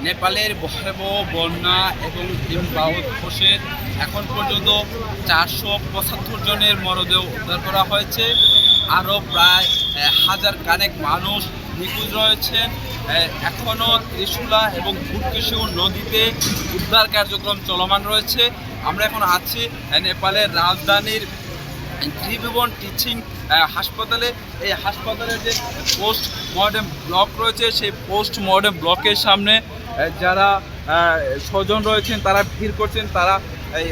নেপালের ভয়াবহ বন্যা এবং হিমবাহ ধসে এখন পর্যন্ত 475 জনের মরদেহ উদ্ধার করা হয়েছে। আরও প্রায় হাজার কানেক মানুষ নিখোঁজ রয়েছেন। এখনও ত্রিশুলা এবং ভুটকেশু নদীতে উদ্ধার কার্যক্রম চলমান রয়েছে। আমরা এখন আছি নেপালের রাজধানীর ত্রিভুবন টিচিং হাসপাতালে। এই হাসপাতালের যে পোস্ট মর্টেম ব্লক রয়েছে, সেই পোস্ট মর্টেম ব্লকের সামনে যারা স্বজন রয়েছেন তারা ভিড় করছেন। তারা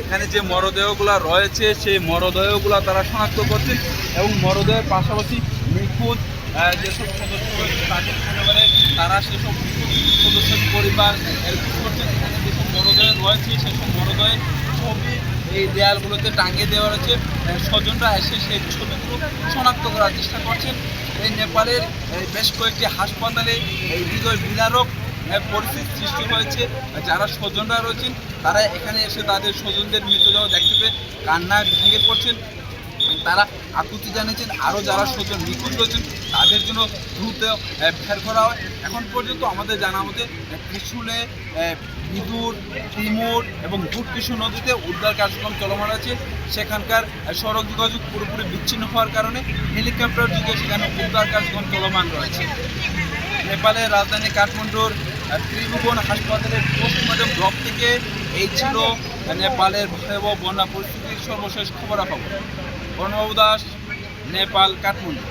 এখানে যে মরদেহগুলো রয়েছে সেই মরদেহগুলো তারা শনাক্ত করছেন এবং মরদেহের পাশাপাশি নিখোঁজ যেসব সদস্য রয়েছে তাদের পরিবারে তারা সেসব সদস্যের পরিবার করছেন। এখানে যেসব মরদেহ রয়েছে সেসব মরদেহের ছবি এই দেয়ালগুলোতে টাঙিয়ে দেওয়া রয়েছে। স্বজনরা এসে সেই ছবিগুলো শনাক্ত করার চেষ্টা করছেন। এই নেপালের বেশ কয়েকটি হাসপাতালে এই হৃদয় বিদারক পরিস্থিতি সৃষ্টি হয়েছে। যারা স্বজনরা রয়েছেন তারা এখানে এসে তাদের স্বজনদের মৃতদেহ দেখতে পেয়ে কান্নায় ভেঙে পড়ছেন। তারা আকুতি জানিয়েছেন আরও যারা স্বজন নিখোঁজ রয়েছেন তাদের জন্য দ্রুত বের করা হয়। এখন পর্যন্ত আমাদের জানা মতে ত্রিশুলে, বিদুর, তিমুর এবং ভুটকেশু নদীতে উদ্ধার কার্যক্রম চলমান আছে। সেখানকার সড়ক যোগাযোগ পুরোপুরি বিচ্ছিন্ন হওয়ার কারণে হেলিকপ্টার যুগে সেখানে উদ্ধার কার্যক্রম চলমান রয়েছে। নেপালের রাজধানী কাঠমান্ডুর ত্রিভুবন হাসপাতালের পোস্টমর্টম ব্লক থেকে এই ছিল নেপালের ভয়াবহ বন্যা পরিস্থিতির সর্বশেষ খবরাখবর। প্রণব দাস, নেপাল, কাঠমান্ডু।